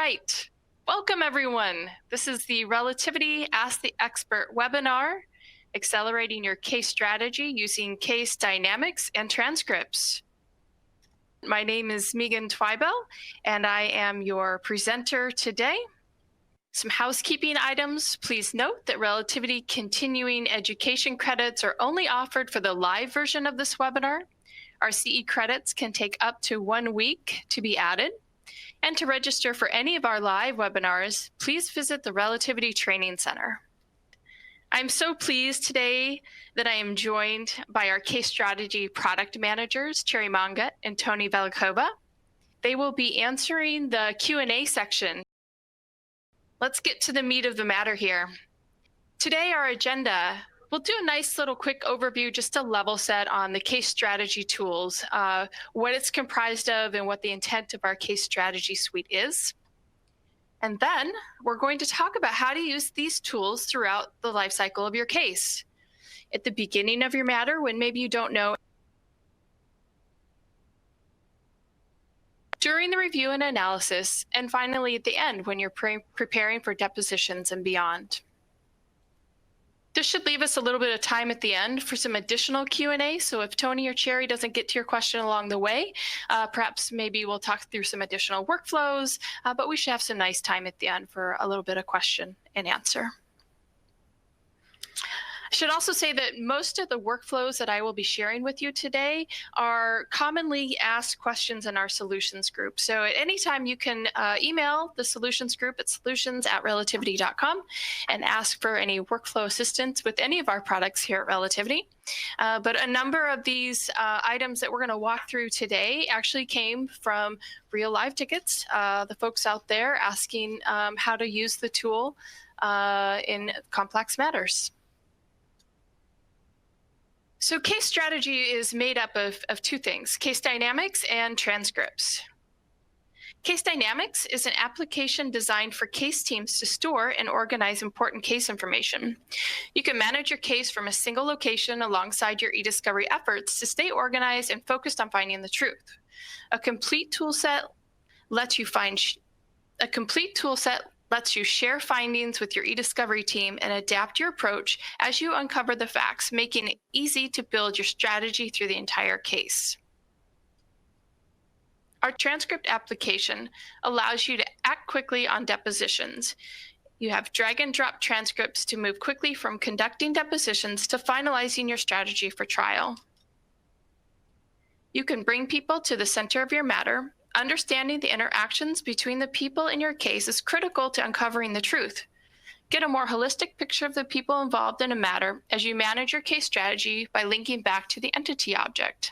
right. Welcome, everyone. This is the Relativity Ask the Expert webinar, accelerating your case strategy using case dynamics and transcripts. My name is Megan Twibell, and I am your presenter today. Some housekeeping items. Please note that Relativity continuing education credits are only offered for the live version of this webinar. Our CE credits can take up to 1 week to be added. And to register for any of our live webinars, please visit the Relativity Training Center. I'm so pleased today that I am joined by our case strategy product managers, Cherry Mongut and Tony Velikova. They will be answering the Q&A section. Let's get to the meat of the matter here. Today, our agenda, we'll do a nice little quick overview, just a level set on the case strategy tools, what it's comprised of and what the intent of our case strategy suite is. And then we're going to talk about how to use these tools throughout the life cycle of your case. At the beginning of your matter, when maybe you don't know, during the review and analysis, and finally at the end when you're preparing for depositions and beyond. This should leave us a little bit of time at the end for some additional Q&A. So if Tony or Cherry doesn't get to your question along the way, perhaps maybe we'll talk through some additional workflows, but we should have some nice time at the end for a little bit of question and answer. I should also say that most of the workflows that I will be sharing with you today are commonly asked questions in our solutions group. So at any time you can email the solutions group at solutions@relativity.com and ask for any workflow assistance with any of our products here at Relativity. But a number of these items that we're going to walk through today actually came from real live tickets, the folks out there asking how to use the tool in complex matters. So case strategy is made up of two things, case dynamics and transcripts. Case dynamics is an application designed for case teams to store and organize important case information. You can manage your case from a single location alongside your e-discovery efforts to stay organized and focused on finding the truth. A complete toolset lets you share findings with your e-discovery team and adapt your approach as you uncover the facts, making it easy to build your strategy through the entire case. Our transcript application allows you to act quickly on depositions. You have drag and drop transcripts to move quickly from conducting depositions to finalizing your strategy for trial. You can bring people to the center of your matter. Understanding the interactions between the people in your case is critical to uncovering the truth. Get a more holistic picture of the people involved in a matter as you manage your case strategy by linking back to the entity object.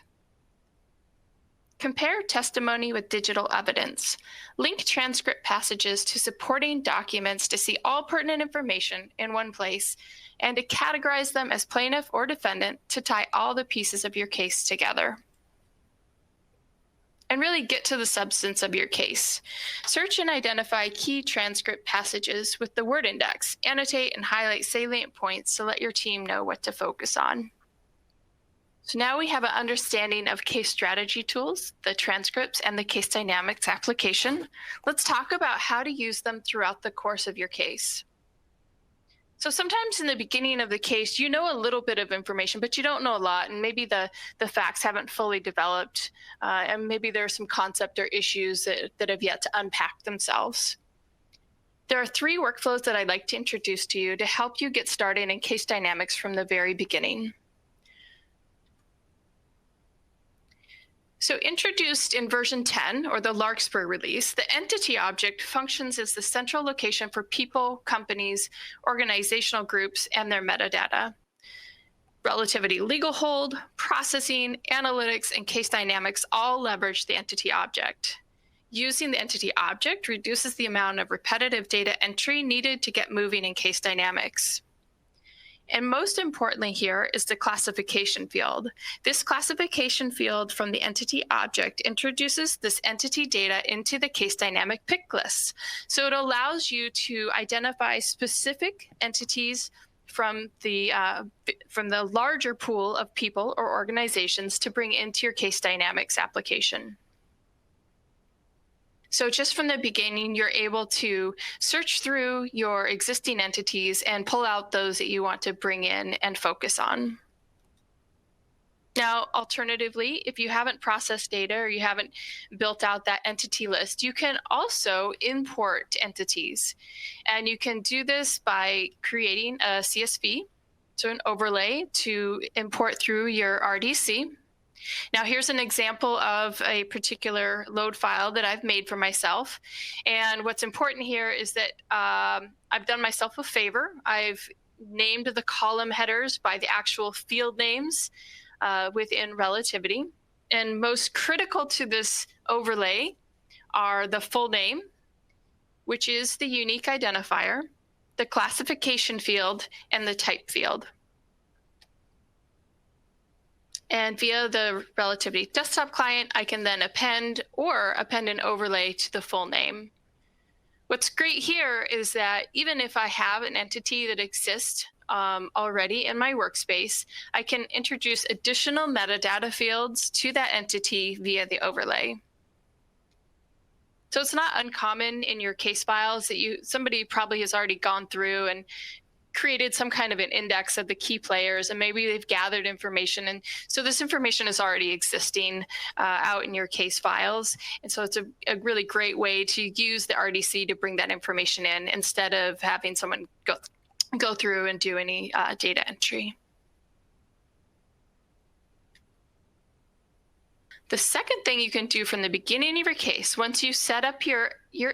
Compare testimony with digital evidence. Link transcript passages to supporting documents to see all pertinent information in one place and to categorize them as plaintiff or defendant to tie all the pieces of your case together. And really get to the substance of your case. Search and identify key transcript passages with the word index. Annotate and highlight salient points to let your team know what to focus on. So now we have an understanding of case strategy tools, the transcripts, and the case dynamics application. Let's talk about how to use them throughout the course of your case. So sometimes in the beginning of the case, you know a little bit of information, but you don't know a lot, and maybe the facts haven't fully developed, and maybe there are some concept or issues that have yet to unpack themselves. There are 3 workflows that I'd like to introduce to you to help you get started in case dynamics from the very beginning. So introduced in version 10, or the Larkspur release, the entity object functions as the central location for people, companies, organizational groups, and their metadata. Relativity legal hold, processing, analytics, and case dynamics all leverage the entity object. Using the entity object reduces the amount of repetitive data entry needed to get moving in case dynamics. And most importantly here is the classification field. This classification field from the entity object introduces this entity data into the case dynamic pick list. So it allows you to identify specific entities from the larger pool of people or organizations to bring into your case dynamics application. So just from the beginning, you're able to search through your existing entities and pull out those that you want to bring in and focus on. Now, alternatively, if you haven't processed data or you haven't built out that entity list, you can also import entities. And you can do this by creating a CSV, so an overlay to import through your RDC. Now, here's an example of a particular load file that I've made for myself. And what's important here is that I've done myself a favor. I've named the column headers by the actual field names within Relativity. And most critical to this overlay are the full name, which is the unique identifier, the classification field, and the type field. And via the Relativity desktop client, I can then append an overlay to the full name. What's great here is that even if I have an entity that exists already in my workspace, I can introduce additional metadata fields to that entity via the overlay. So it's not uncommon in your case files that somebody probably has already gone through and created some kind of an index of the key players, and maybe they've gathered information. And so this information is already existing out in your case files. And so it's a really great way to use the RDC to bring that information in instead of having someone go through and do any data entry. The second thing you can do from the beginning of your case, once you set up your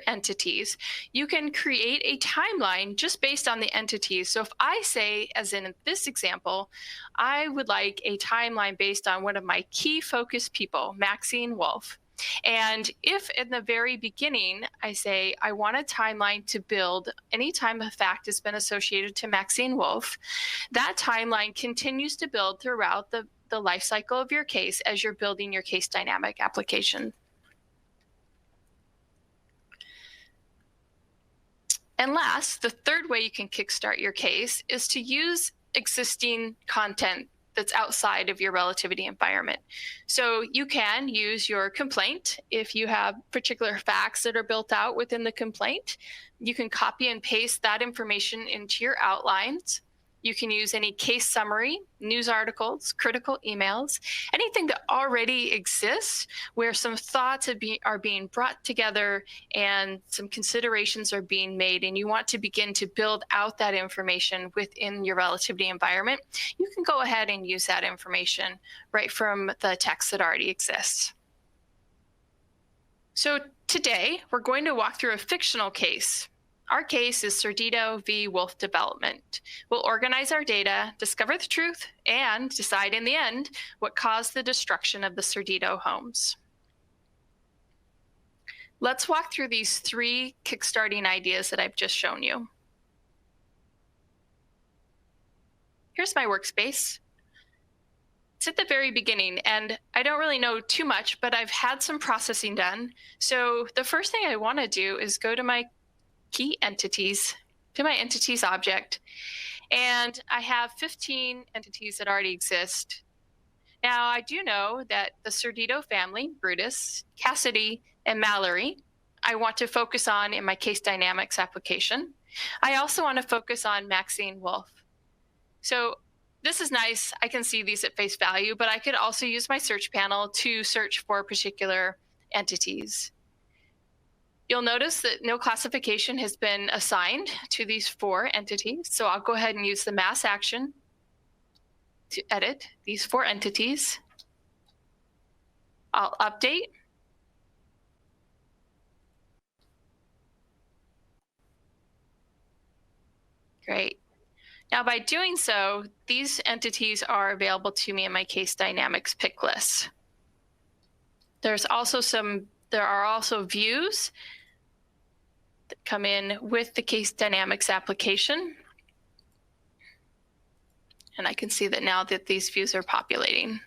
entities, you can create a timeline just based on the entities. So if I say, as in this example, I would like a timeline based on one of my key focus people, Maxine Wolf. And if in the very beginning, I say, I want a timeline to build anytime a fact has been associated to Maxine Wolf, that timeline continues to build throughout the life cycle of your case as you're building your case dynamic application. And last, the third way you can kickstart your case is to use existing content that's outside of your Relativity environment. So you can use your complaint. If you have particular facts that are built out within the complaint, you can copy and paste that information into your outlines. You can use any case summary, news articles, critical emails, anything that already exists where some thoughts are being brought together and some considerations are being made, and you want to begin to build out that information within your Relativity environment. You can go ahead and use that information right from the text that already exists. So today, we're going to walk through a fictional case. Our case is Cerdito v. Wolf Development. We'll organize our data, discover the truth, and decide in the end what caused the destruction of the Cerdito homes. Let's walk through these 3 kickstarting ideas that I've just shown you. Here's my workspace. It's at the very beginning, and I don't really know too much, but I've had some processing done. So the first thing I want to do is go to my key entities, to my entities object, and I have 15 entities that already exist. Now, I do know that the Cerdito family, Brutus, Cassidy, and Mallory, I want to focus on in my case dynamics application. I also want to focus on Maxine Wolf. So this is nice. I can see these at face value, but I could also use my search panel to search for particular entities. You'll notice that no classification has been assigned to these 4 entities. So I'll go ahead and use the mass action to edit these 4 entities. I'll update. Great. Now, by doing so, these entities are available to me in my case dynamics pick list. There are also views that come in with the case dynamics application. And I can see that now that these views are populating.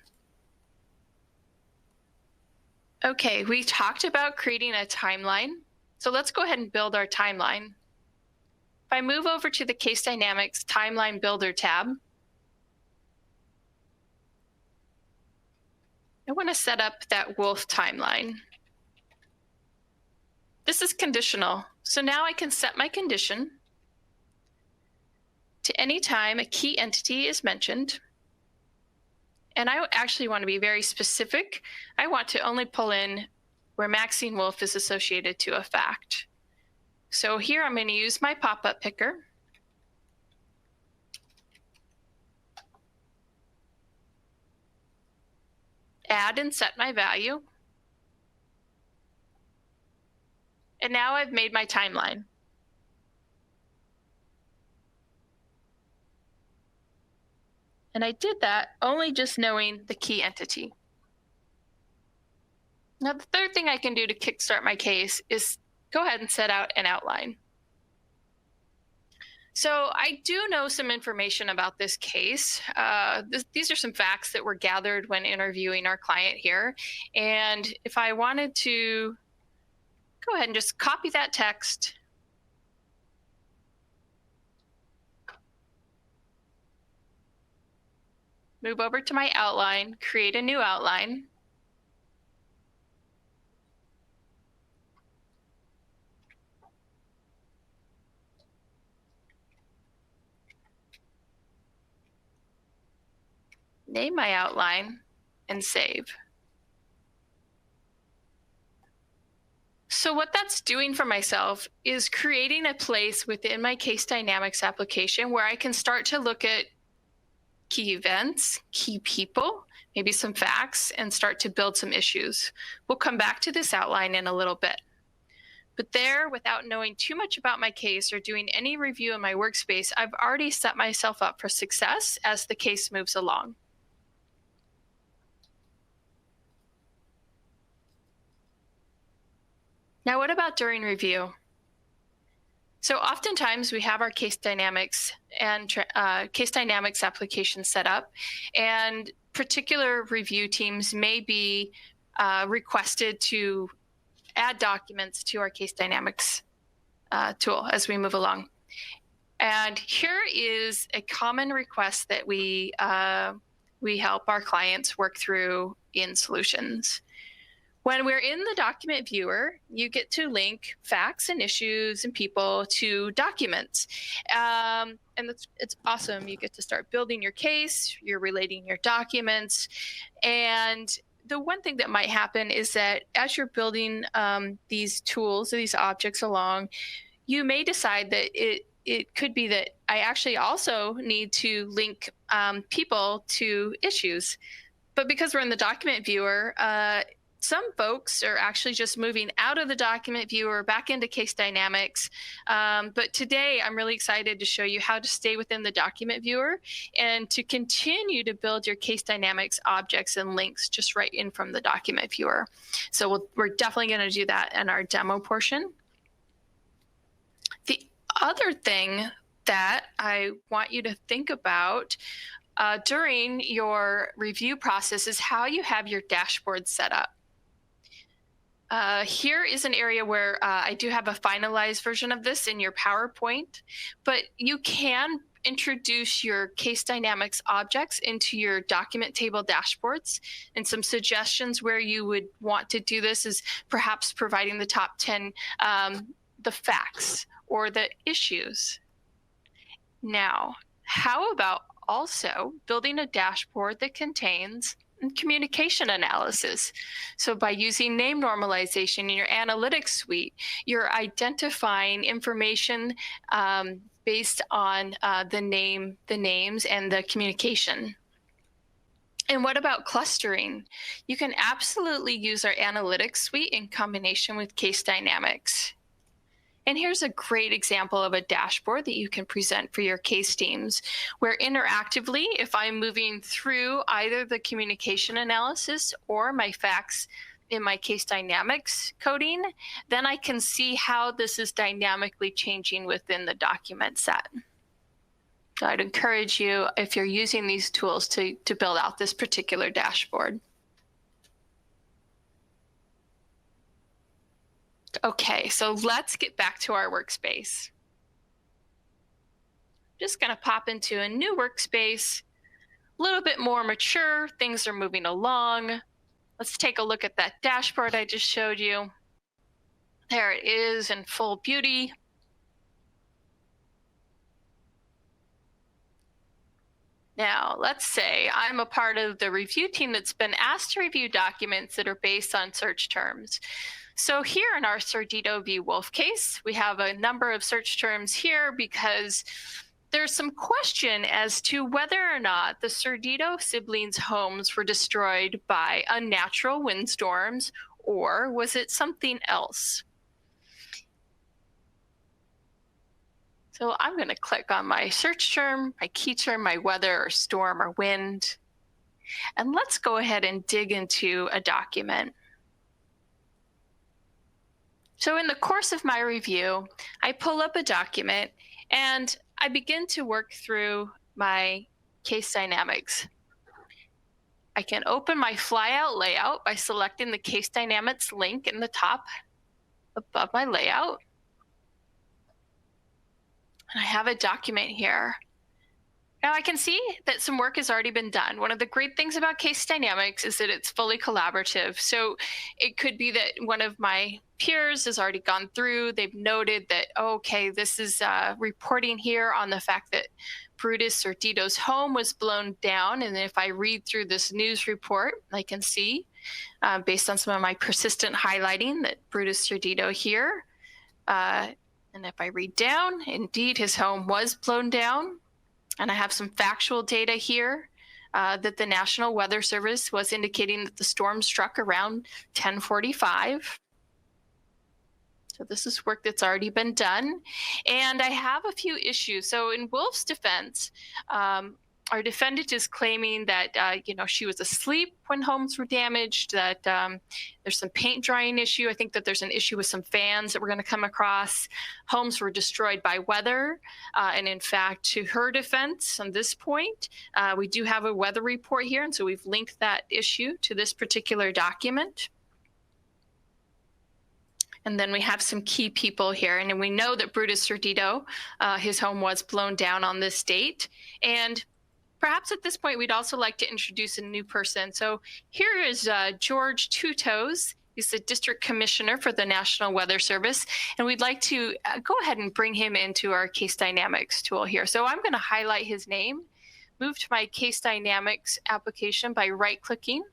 Okay, we talked about creating a timeline. So let's go ahead and build our timeline. If I move over to the Case Dynamics Timeline Builder tab, I want to set up that Wolf timeline. This is conditional. So now I can set my condition to any time a key entity is mentioned. And I actually want to be very specific. I want to only pull in where Maxine Wolf is associated to a fact. So here I'm going to use my pop-up picker. Add and set my value. And now I've made my timeline. And I did that only just knowing the key entity. Now, the third thing I can do to kickstart my case is go ahead and set out an outline. So I do know some information about this case. These are some facts that were gathered when interviewing our client here. And if I wanted to go ahead and just copy that text, move over to my outline, create a new outline. Name my outline and save. So what that's doing for myself is creating a place within my case dynamics application where I can start to look at key events, key people, maybe some facts, and start to build some issues. We'll come back to this outline in a little bit. But there, without knowing too much about my case or doing any review in my workspace, I've already set myself up for success as the case moves along. Now, what about during review? So oftentimes we have our case dynamics and case dynamics application set up, and particular review teams may be requested to add documents to our case dynamics tool as we move along. And here is a common request that we help our clients work through in solutions. When we're in the document viewer, you get to link facts and issues and people to documents. And it's awesome. You get to start building your case, you're relating your documents. And the one thing that might happen is that as you're building these tools, these objects along, you may decide that it could be that I actually also need to link people to issues. But because we're in the document viewer, some folks are actually just moving out of the document viewer back into case dynamics. But today I'm really excited to show you how to stay within the document viewer and to continue to build your case dynamics objects and links just right in from the document viewer. So we're definitely going to do that in our demo portion. The other thing that I want you to think about during your review process is how you have your dashboard set up. Here is an area where I do have a finalized version of this in your PowerPoint, but you can introduce your case dynamics objects into your document table dashboards. And some suggestions where you would want to do this is perhaps providing the top 10, the facts or the issues. Now, how about also building a dashboard that contains communication analysis? So by using name normalization in your analytics suite, you're identifying information based on the names and the communication. And what about clustering? You can absolutely use our analytics suite in combination with case dynamics. And here's a great example of a dashboard that you can present for your case teams, where interactively, if I'm moving through either the communication analysis or my facts in my case dynamics coding, then I can see how this is dynamically changing within the document set. So I'd encourage you, if you're using these tools, to build out this particular dashboard. Okay, so let's get back to our workspace. Just going to pop into a new workspace, a little bit more mature. Things are moving along. Let's take a look at that dashboard I just showed you. There it is in full beauty. Now, let's say I'm a part of the review team that's been asked to review documents that are based on search terms. So here in our Sordito v. Wolf case, we have a number of search terms here because there's some question as to whether or not the Sordito siblings' homes were destroyed by unnatural windstorms, or was it something else? So I'm going to click on my search term, my key term, my weather or storm or wind. And let's go ahead and dig into a document. So in the course of my review, I pull up a document and I begin to work through my case dynamics. I can open my flyout layout by selecting the case dynamics link in the top above my layout. And I have a document here. Now I can see that some work has already been done. One of the great things about case dynamics is that it's fully collaborative. So it could be that one of my peers has already gone through. They've noted that, oh, okay, this is reporting here on the fact that Brutus Sordito's home was blown down. And if I read through this news report, I can see, based on some of my persistent highlighting, that Brutus Sordito here, and if I read down, indeed, his home was blown down. And I have some factual data here that the National Weather Service was indicating that the storm struck around 10:45. So this is work that's already been done. And I have a few issues. So in Wolf's defense, our defendant is claiming that she was asleep when homes were damaged, that there's some paint drying issue. I think that there's an issue with some fans that we're going to come across. Homes were destroyed by weather. And in fact, to her defense on this point, we do have a weather report here. And so we've linked that issue to this particular document. And then we have some key people here. And we know that Brutus Sordito, his home was blown down on this date. And perhaps at this point, we'd also like to introduce a new person. So here is George Two Toes. He's the district commissioner for the National Weather Service. And we'd like to go ahead and bring him into our case dynamics tool here. So I'm going to highlight his name, move to my case dynamics application by right-clicking.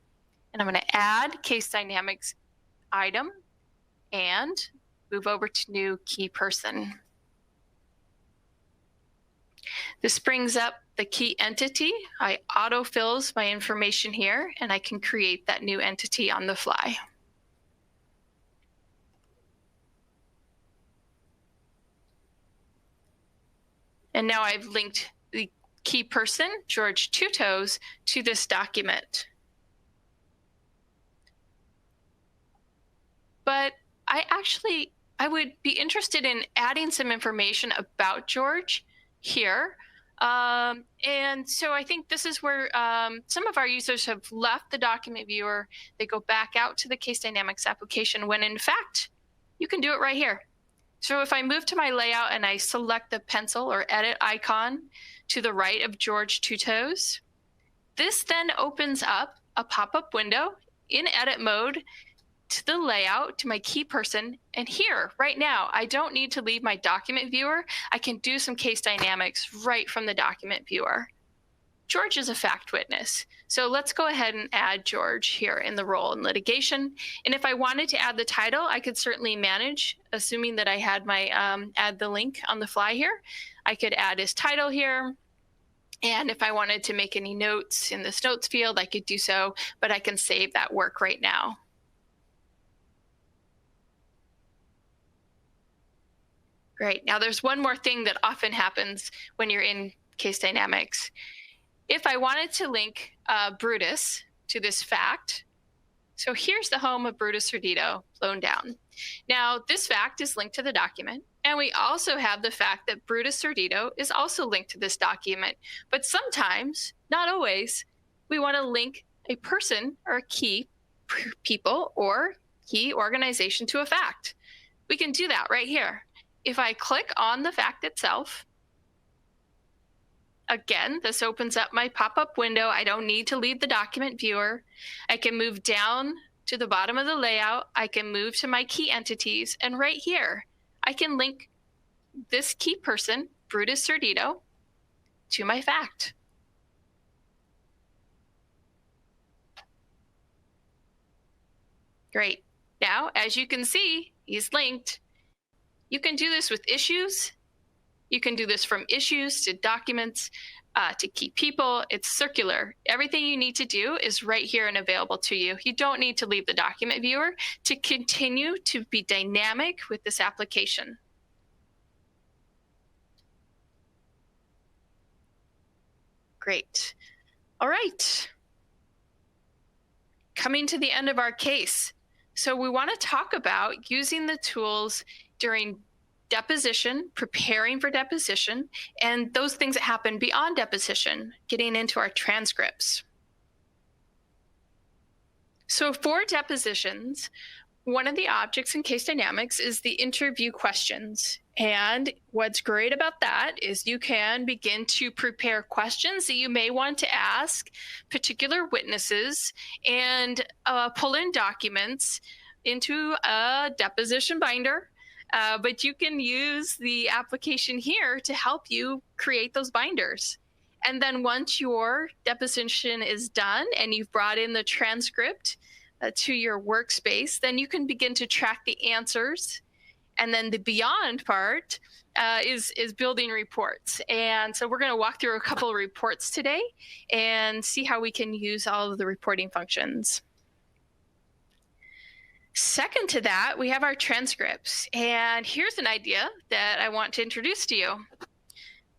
And I'm going to add case dynamics item and move over to new key person. This brings up the key entity. I autofills my information here, and I can create that new entity on the fly. And now I've linked the key person, George Two Toes, to this document. But I would be interested in adding some information about George here. And so I think this is where some of our users have left the document viewer. They go back out to the case dynamics application when in fact, you can do it right here. So if I move to my layout and I select the pencil or edit icon to the right of George Two Toes, this then opens up a pop-up window in edit mode to the layout, to my key person. And here, right now, I don't need to leave my document viewer. I can do some case dynamics right from the document viewer. George is a fact witness. So let's go ahead and add George here in the role in litigation. And if I wanted to add the title, I could certainly manage, assuming that I had my add the link on the fly here. I could add his title here. And if I wanted to make any notes in this notes field, I could do so, but I can save that work right now. Great. Now there's one more thing that often happens when you're in case dynamics. If I wanted to link Brutus to this fact, so here's the home of Brutus Sordito blown down. Now this fact is linked to the document, and we also have the fact that Brutus Sordito is also linked to this document. But sometimes, not always, we want to link a person or a key people or key organization to a fact. We can do that right here. If I click on the fact itself, again, this opens up my pop-up window. I don't need to leave the document viewer. I can move down to the bottom of the layout, I can move to my key entities, and right here, I can link this key person, Brutus Sordito, to my fact. Great. Now, as you can see, he's linked. You can do this with issues. You can do this from issues to documents to key people. It's circular. Everything you need to do is right here and available to you. You don't need to leave the document viewer to continue to be dynamic with this application. Great. All right. Coming to the end of our case. So we want to talk about using the tools during deposition, preparing for deposition, and those things that happen beyond deposition, getting into our transcripts. So for depositions, one of the objects in case dynamics is the interview questions. And what's great about that is you can begin to prepare questions that you may want to ask particular witnesses and pull in documents into a deposition binder. But you can use the application here to help you create those binders. And then once your deposition is done and you've brought in the transcript to your workspace, then you can begin to track the answers. And then the beyond part is building reports. And so we're going to walk through a couple of reports today and see how we can use all of the reporting functions. Second to that, we have our transcripts. And here's an idea that I want to introduce to you.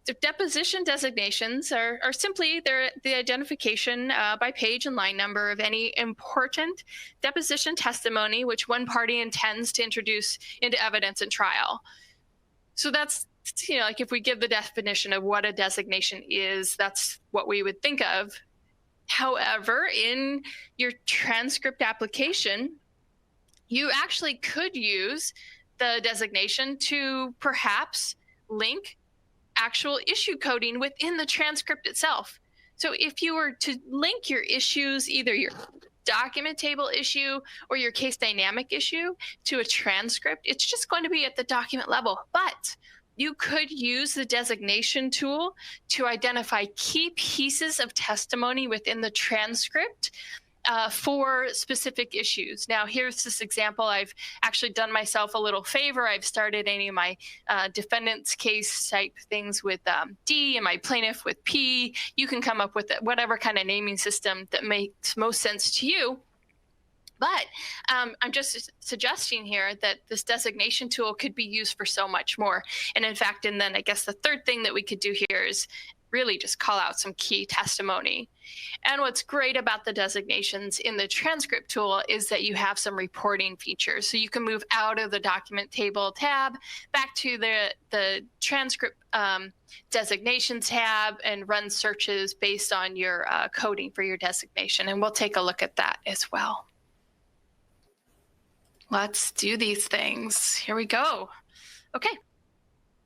The deposition designations are simply the identification by page and line number of any important deposition testimony which one party intends to introduce into evidence in trial. So that's, like if we give the definition of what a designation is, that's what we would think of. However, in your transcript application, you actually could use the designation to perhaps link actual issue coding within the transcript itself. So if you were to link your issues, either your document table issue or your case dynamic issue to a transcript, it's just going to be at the document level. But you could use the designation tool to identify key pieces of testimony within the transcript for specific issues. Now, here's this example. I've actually done myself a little favor. I've started any of my defendant's case type things with D and my plaintiff with P. You can come up with whatever kind of naming system that makes most sense to you. But I'm just suggesting here that this designation tool could be used for so much more. And in fact, and then I guess the third thing that we could do here is really just call out some key testimony. And what's great about the designations in the transcript tool is that you have some reporting features. So you can move out of the document table tab back to the transcript designation tab and run searches based on your coding for your designation. And we'll take a look at that as well. Let's do these things. Here we go. Okay,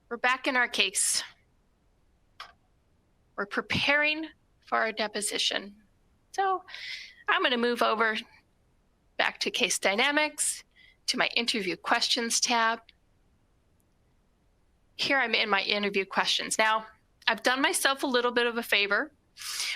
we're back in our case. We're preparing for our deposition. So I'm going to move over back to case dynamics, to my interview questions tab. Here I'm in my interview questions. Now, I've done myself a little bit of a favor.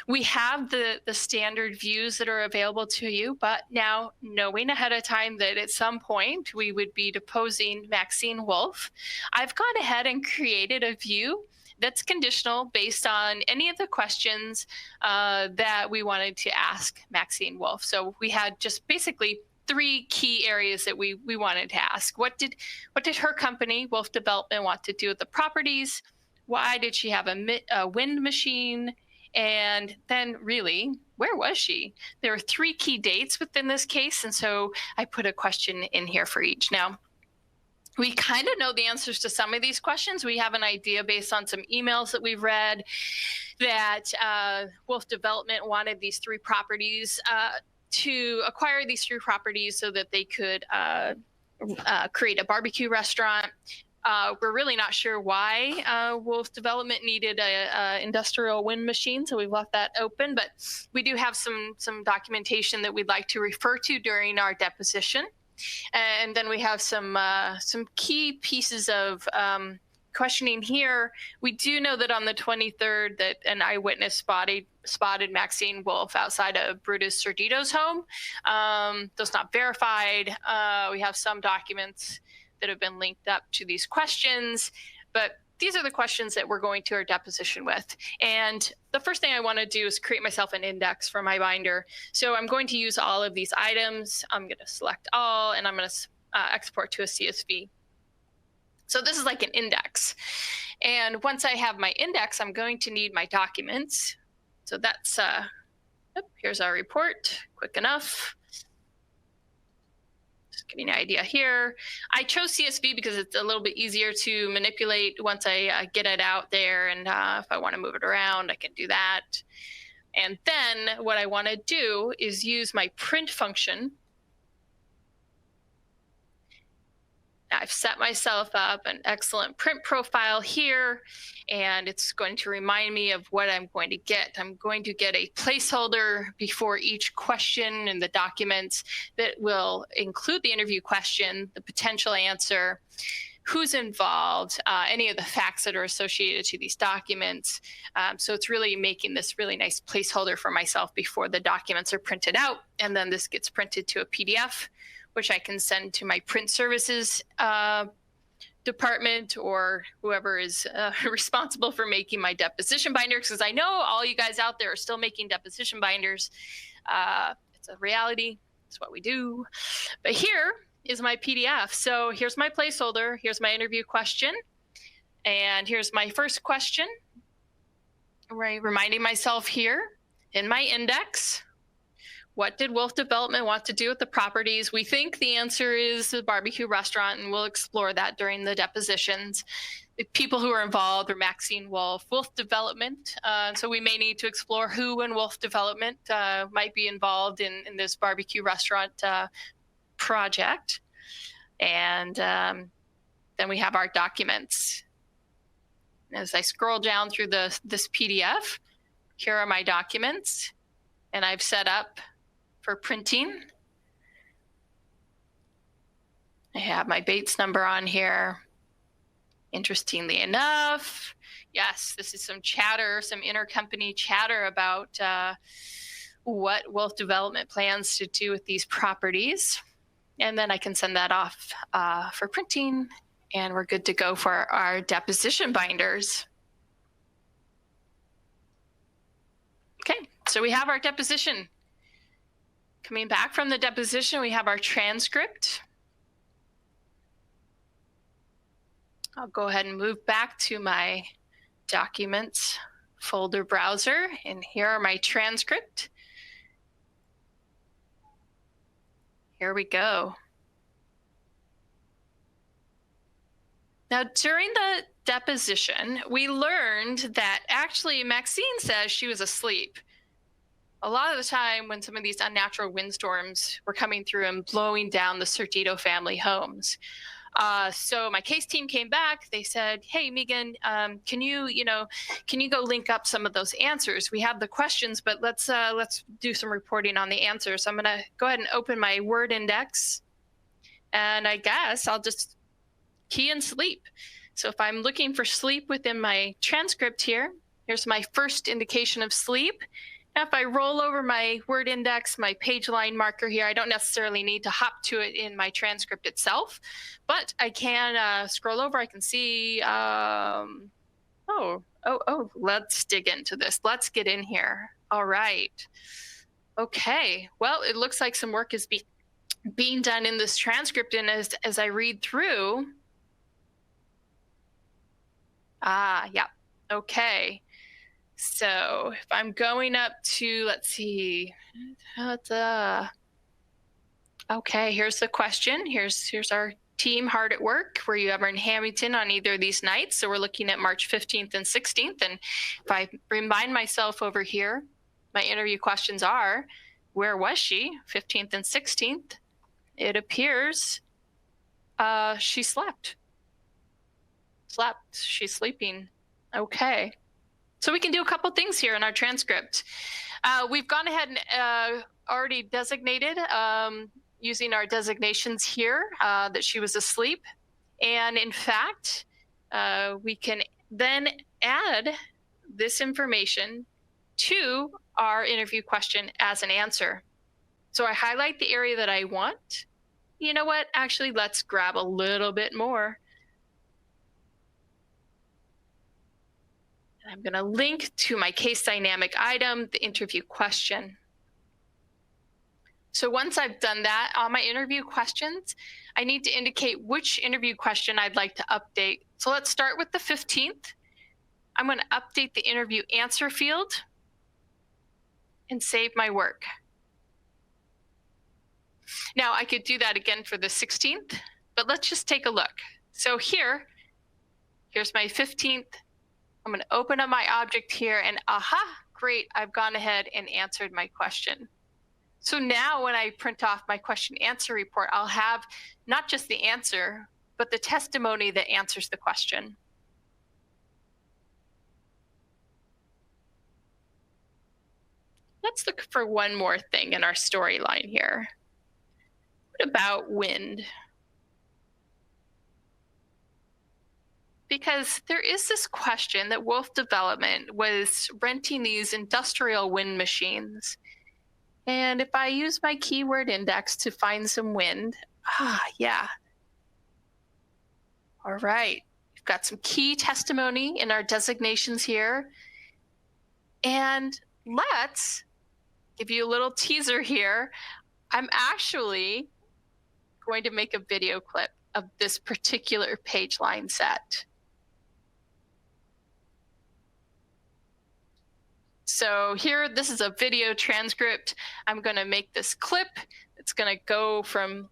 We have the standard views that are available to you, but now knowing ahead of time that at some point we would be deposing Maxine Wolf, I've gone ahead and created a view that's conditional based on any of the questions that we wanted to ask Maxine Wolf. So we had just basically 3 key areas that we wanted to ask. What did her company, Wolf Development, want to do with the properties? Why did she have a wind machine? And then really, where was she? There are 3 key dates within this case, and so I put a question in here for each. Now, we kind of know the answers to some of these questions. We have an idea based on some emails that we've read that Wolf Development wanted these 3 properties to acquire these 3 properties so that they could create a barbecue restaurant. We're really not sure why wolf development needed a industrial wind machine, so we've left that open. But we do have some documentation that we'd like to refer to during our deposition, and then we have some key pieces of questioning here. We do know that on the 23rd that an eyewitness spotted Maxine Wolf outside of Brutus Sordito's home. Those not verified. We have some documents that have been linked up to these questions, but these are the questions that we're going to our deposition with. And the first thing I want to do is create myself an index for my binder. So I'm going to use all of these items. I'm going to select all, and I'm going to export to a CSV. So this is like an index. And once I have my index, I'm going to need my documents. So that's, here's our report, quick enough. Just give you an idea here. I chose CSV because it's a little bit easier to manipulate once I get it out there. And if I want to move it around, I can do that. And then what I want to do is use my print function. I've set myself up an excellent print profile here, and it's going to remind me of what I'm going to get. I'm going to get a placeholder before each question in the documents that will include the interview question, the potential answer, who's involved, any of the facts that are associated to these documents. So it's really making this really nice placeholder for myself before the documents are printed out, and then this gets printed to a PDF, which I can send to my print services department or whoever is responsible for making my deposition binders, because I know all you guys out there are still making deposition binders. It's a reality. It's what we do. But here is my PDF. So here's my placeholder. Here's my interview question. And here's my first question. Right, reminding myself here in my index, what did Wolf Development want to do with the properties? We think the answer is the barbecue restaurant, and we'll explore that during the depositions. The people who are involved are Maxine Wolf, Wolf Development. So we may need to explore who in Wolf Development might be involved in this barbecue restaurant project. And then we have our documents. As I scroll down through this PDF, here are my documents, and I've set up for printing. I have my Bates number on here. Interestingly enough, yes, this is some chatter, some intercompany chatter about what Wolf Development plans to do with these properties. And then I can send that off for printing, and we're good to go for our deposition binders. Okay, so we have our deposition. Coming back from the deposition, we have our transcript. I'll go ahead and move back to my documents folder browser, and here are my transcript. Here we go. Now, during the deposition, we learned that actually Maxine says she was asleep. A lot of the time when some of these unnatural windstorms were coming through and blowing down the Sordito family homes. So my case team came back. They said, "Hey, Megan, can you go link up some of those answers? We have the questions, but let's do some reporting on the answers." So I'm going to go ahead and open my Word index, and I guess I'll just key in sleep. So if I'm looking for sleep within my transcript here, here's my first indication of sleep. Now, if I roll over my Word index, my page line marker here, I don't necessarily need to hop to it in my transcript itself, but I can scroll over. I can see, let's dig into this. Let's get in here. All right. Okay. Well, it looks like some work is being done in this transcript, and as I read through, yeah. Okay. So if I'm going up to, let's see, okay, here's the question. Here's our team hard at work. Were you ever in Hamilton on either of these nights? So we're looking at March 15th and 16th. And if I remind myself over here, my interview questions are, where was she? 15th and 16th. It appears she slept. Slept. She's sleeping. Okay. So we can do a couple things here in our transcript. We've gone ahead and already designated using our designations here that she was asleep. And in fact, we can then add this information to our interview question as an answer. So I highlight the area that I want. You know what? Actually, let's grab a little bit more. I'm going to link to my case dynamic item, the interview question. So once I've done that on my interview questions, I need to indicate which interview question I'd like to update. So let's start with the 15th. I'm going to update the interview answer field and save my work. Now I could do that again for the 16th, but let's just take a look. So here's my 15th. I'm going to open up my object here and aha, great, I've gone ahead and answered my question. So now when I print off my question answer report, I'll have not just the answer, but the testimony that answers the question. Let's look for one more thing in our storyline here. What about wind? Because there is this question that Wolf Development was renting these industrial wind machines. And if I use my keyword index to find some wind, yeah. All right, we've got some key testimony in our designations here. And let's give you a little teaser here. I'm actually going to make a video clip of this particular page line set. So here, this is a video transcript. I'm going to make this clip. It's going to go from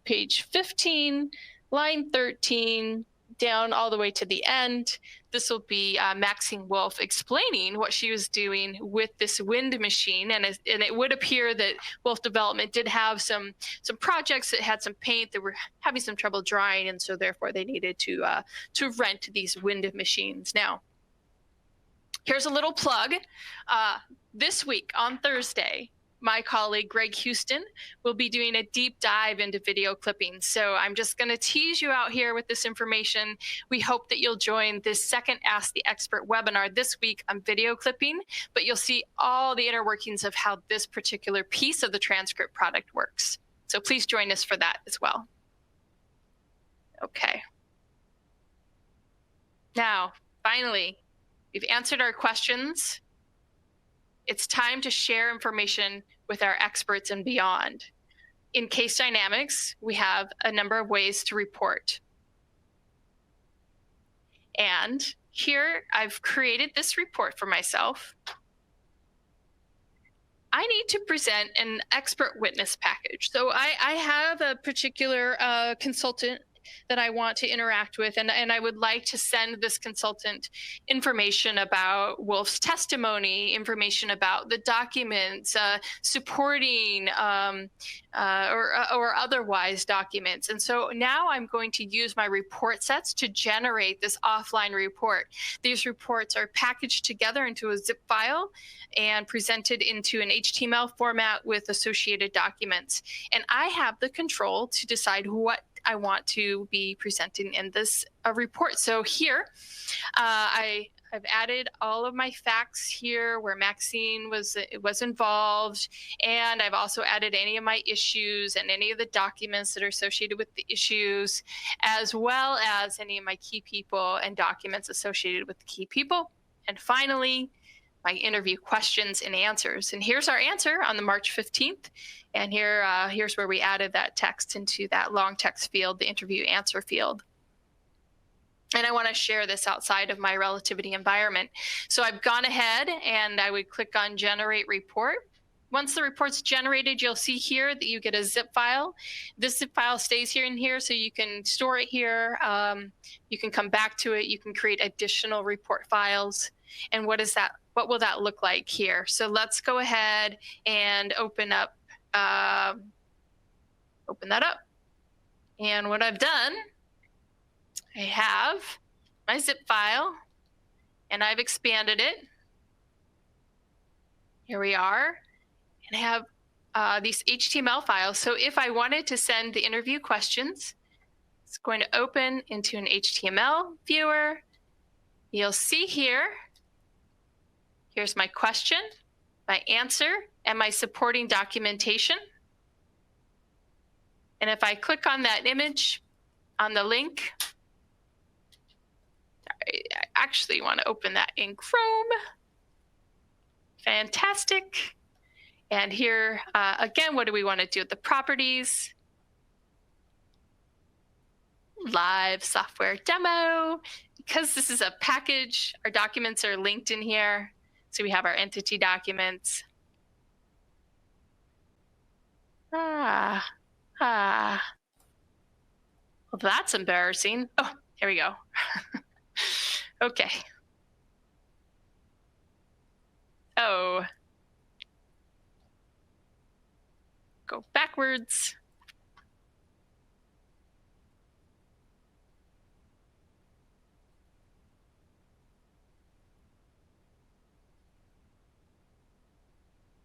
page 15, line 13, down all the way to the end. This will be Maxine Wolf explaining what she was doing with this wind machine. And it would appear that Wolf Development did have some projects that had some paint that were having some trouble drying, and so therefore they needed to rent these wind machines. Now, here's a little plug. This week on Thursday, my colleague Greg Houston will be doing a deep dive into video clipping. So I'm just going to tease you out here with this information. We hope that you'll join this second Ask the Expert webinar this week on video clipping, but you'll see all the inner workings of how this particular piece of the transcript product works. So please join us for that as well. Okay. Now, finally, we've answered our questions. It's time to share information with our experts and beyond. In Case Dynamics, we have a number of ways to report. And here I've created this report for myself. I need to present an expert witness package. So I have a particular consultant that I want to interact with, and I would like to send this consultant information about Wolf's testimony, information about the documents, supporting or otherwise documents. And so now I'm going to use my report sets to generate this offline report. These reports are packaged together into a zip file and presented into an HTML format with associated documents. And I have the control to decide what I want to be presenting in this report. So here, I've added all of my facts here where Maxine was involved, and I've also added any of my issues and any of the documents that are associated with the issues, as well as any of my key people and documents associated with the key people. And finally, my interview questions and answers. And here's our answer on the March 15th. And here's where we added that text into that long text field, the interview answer field. And I want to share this outside of my Relativity environment. So I've gone ahead and I would click on Generate Report. Once the report's generated, you'll see here that you get a zip file. This zip file stays here and here, so you can store it here. You can come back to it. You can create additional report files. And what will that look like here? So let's go ahead and open that up. And what I've done, I have my zip file, and I've expanded it. Here we are, and I have these HTML files. So if I wanted to send the interview questions, it's going to open into an HTML viewer. You'll see here, here's my question, my answer, and my supporting documentation. And if I click on that image on the link, I actually want to open that in Chrome. Fantastic. And here, again, what do we want to do with the properties? Live software demo. Because this is a package, our documents are linked in here. So we have our entity documents. Well, that's embarrassing. Oh, here we go. Okay. Oh. Go backwards.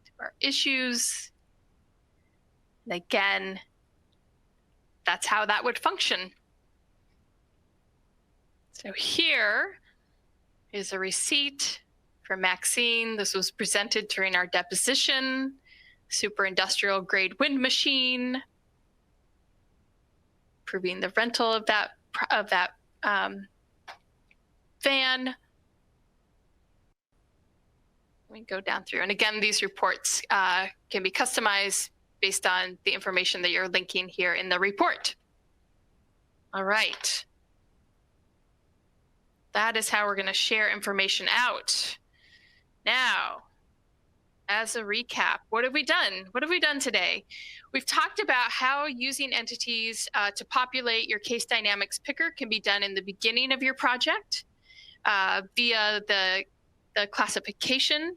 To our issues. And again, that's how that would function. So here is a receipt for Maxine. This was presented during our deposition. Super industrial grade wind machine. Proving the rental of that van. We go down through, and again, these reports can be customized based on the information that you're linking here in the report. All right. That is how we're going to share information out. Now, as a recap, what have we done? What have we done today? We've talked about how using entities to populate your case dynamics picker can be done in the beginning of your project via the classification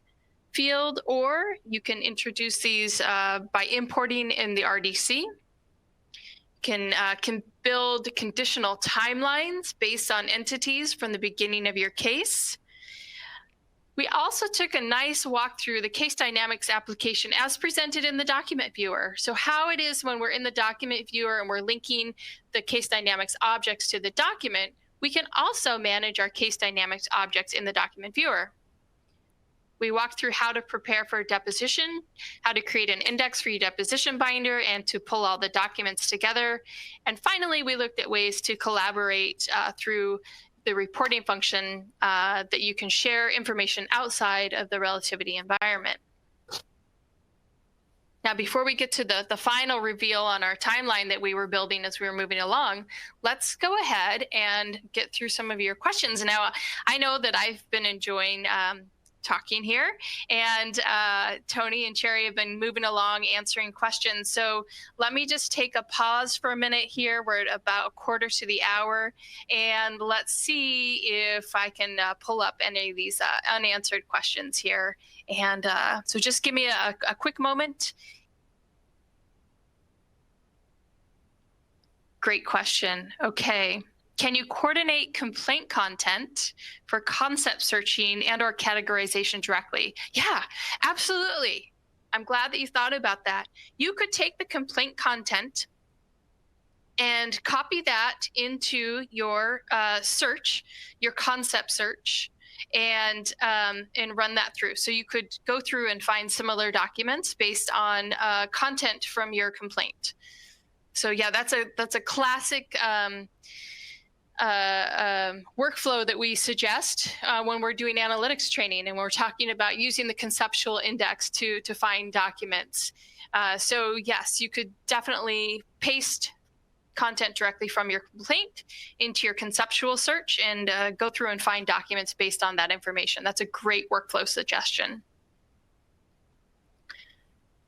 field, or you can introduce these by importing in the RDC. Can build conditional timelines based on entities from the beginning of your case. We also took a nice walk through the case dynamics application as presented in the document viewer. So how it is when we're in the document viewer and we're linking the case dynamics objects to the document, we can also manage our case dynamics objects in the document viewer. We walked through how to prepare for a deposition, how to create an index for your deposition binder, and to pull all the documents together. And finally, we looked at ways to collaborate through the reporting function that you can share information outside of the relativity environment. Now, before we get to the final reveal on our timeline that we were building as we were moving along, let's go ahead and get through some of your questions. Now, I know that I've been enjoying talking here, and Tony and Cherry have been moving along answering questions. So let me just take a pause for a minute here. We're at about a quarter to the hour, and let's see if I can pull up any of these unanswered questions here. And so just give me a quick moment. Great question. Okay. Can you coordinate complaint content for concept searching and or categorization directly? Yeah, absolutely. I'm glad that you thought about that. You could take the complaint content and copy that into your search, your concept search, and run that through. So you could go through and find similar documents based on content from your complaint. So yeah, that's a classic workflow that we suggest when we're doing analytics training and we're talking about using the conceptual index to find documents. So yes, you could definitely paste content directly from your complaint into your conceptual search and go through and find documents based on that information. That's a great workflow suggestion.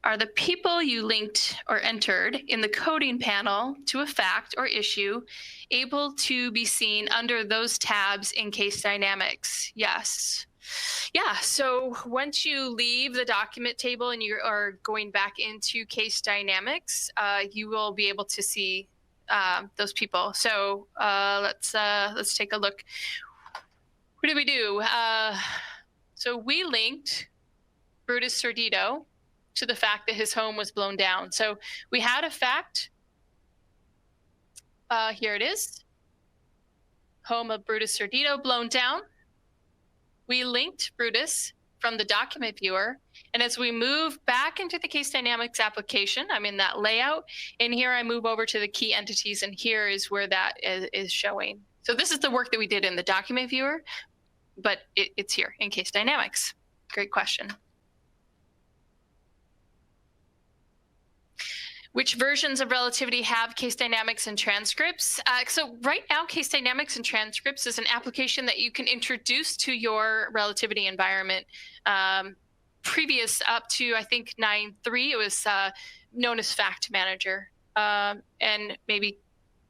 Are the people you linked or entered in the coding panel to a fact or issue able to be seen under those tabs in Case Dynamics? Yes. Yeah, so once you leave the document table and you are going back into Case Dynamics, you will be able to see those people. So let's take a look. What did we do? So we linked Brutus Sordito to the fact that his home was blown down. So we had a fact. Here it is. Home of Brutus Sordito blown down. We linked Brutus from the document viewer. And as we move back into the case dynamics application, I'm in that layout. And here I move over to the key entities. And here is where that is showing. So this is the work that we did in the document viewer, but it's here in case dynamics. Great question. Which versions of Relativity have case dynamics and transcripts? So right now, case dynamics and transcripts is an application that you can introduce to your Relativity environment. Previous up to, I think, 9.3, it was known as Fact Manager. And maybe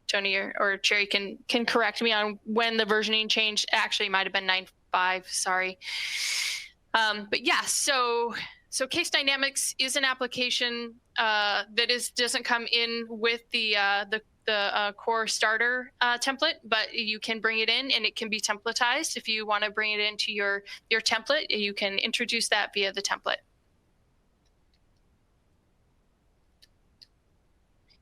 Tony or Jerry can correct me on when the versioning changed. Actually, it might have been 9.5, sorry. But yeah, so case dynamics is an application that doesn't come in with the core starter template, but you can bring it in and it can be templatized. If you want to bring it into your template, you can introduce that via the template.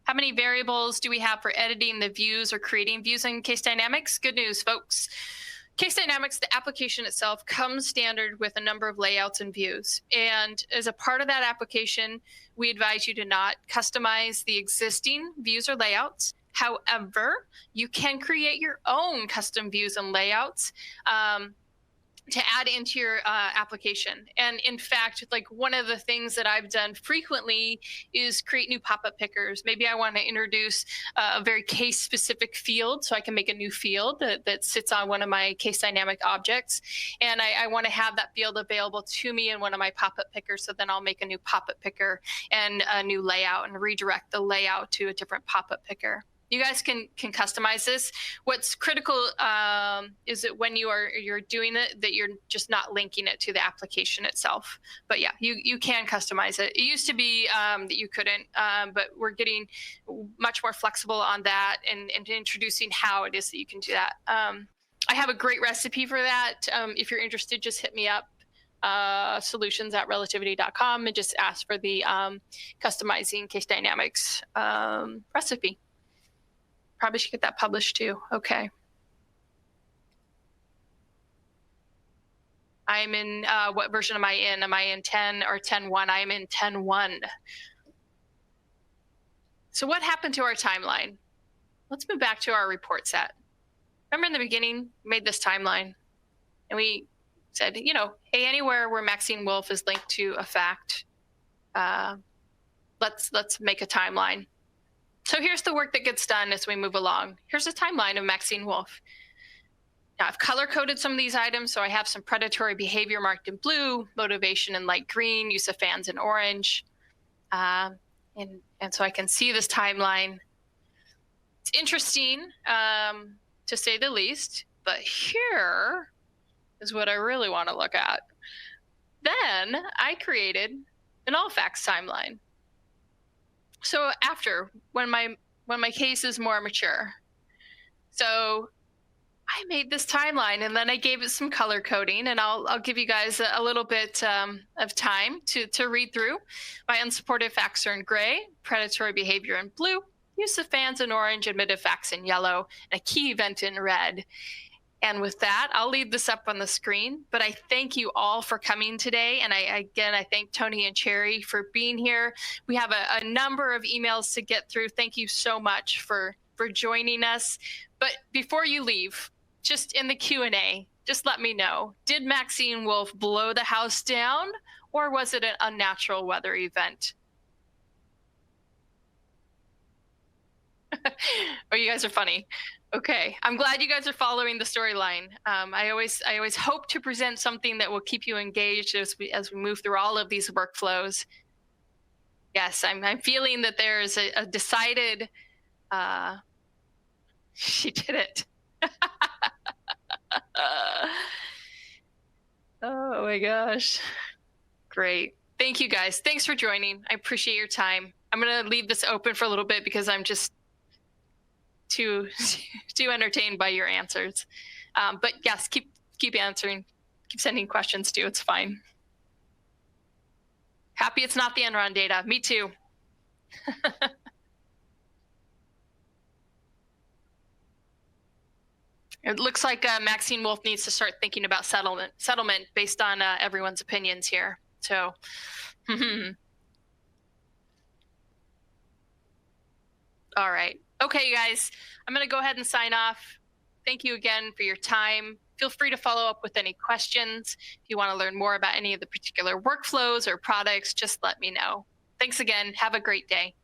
How many variables do we have for editing the views or creating views in case dynamics? Good news, folks. Case dynamics, the application itself, comes standard with a number of layouts and views. And as a part of that application, we advise you to not customize the existing views or layouts. However, you can create your own custom views and layouts to add into your application. And in fact, like one of the things that I've done frequently is create new pop-up pickers. Maybe I want to introduce a very case-specific field, so I can make a new field that sits on one of my case dynamic objects. And I want to have that field available to me in one of my pop-up pickers, so then I'll make a new pop-up picker and a new layout and redirect the layout to a different pop-up picker. You guys can customize this. What's critical is that when you're doing it, that you're just not linking it to the application itself. But yeah, you can customize it. It used to be that you couldn't, but we're getting much more flexible on that and introducing how it is that you can do that. I have a great recipe for that. If you're interested, just hit me up. Solutions@relativity.com and just ask for the customizing case dynamics recipe. Probably should get that published too. Okay. I'm in, what version am I in? Am I in 10 or 10.1? I am in 10.1. So what happened to our timeline? Let's move back to our report set. Remember in the beginning, we made this timeline and we said, you know, hey, anywhere where Maxine Wolf is linked to a fact, let's make a timeline. So here's the work that gets done as we move along. Here's a timeline of Maxine Wolf. Now I've color-coded some of these items, so I have some predatory behavior marked in blue, motivation in light green, use of fans in orange. And so I can see this timeline. It's interesting, to say the least, but here is what I really want to look at. Then I created an all facts timeline. So after, when my case is more mature. So I made this timeline and then I gave it some color coding, and I'll give you guys a little bit of time to read through. My unsupported facts are in gray, predatory behavior in blue, use of fans in orange, admitted facts in yellow, and a key event in red. And with that, I'll leave this up on the screen, but I thank you all for coming today. And I thank Tony and Cherry for being here. We have a number of emails to get through. Thank you so much for joining us. But before you leave, just in the Q&A, just let me know, did Maxine Wolf blow the house down, or was it an unnatural weather event? Oh, you guys are funny. Okay, I'm glad you guys are following the storyline. I always hope to present something that will keep you engaged as we move through all of these workflows. Yes, I'm feeling that there is a decided. She did it. Oh my gosh, great! Thank you guys. Thanks for joining. I appreciate your time. I'm gonna leave this open for a little bit because I'm just too entertained by your answers. But yes, keep keep answering, keep sending questions too. It's fine. Happy it's not the Enron data. Me too. It looks like Maxine Wolf needs to start thinking about settlement based on everyone's opinions here. So, all right. Okay, you guys, I'm going to go ahead and sign off. Thank you again for your time. Feel free to follow up with any questions. If you want to learn more about any of the particular workflows or products, just let me know. Thanks again. Have a great day.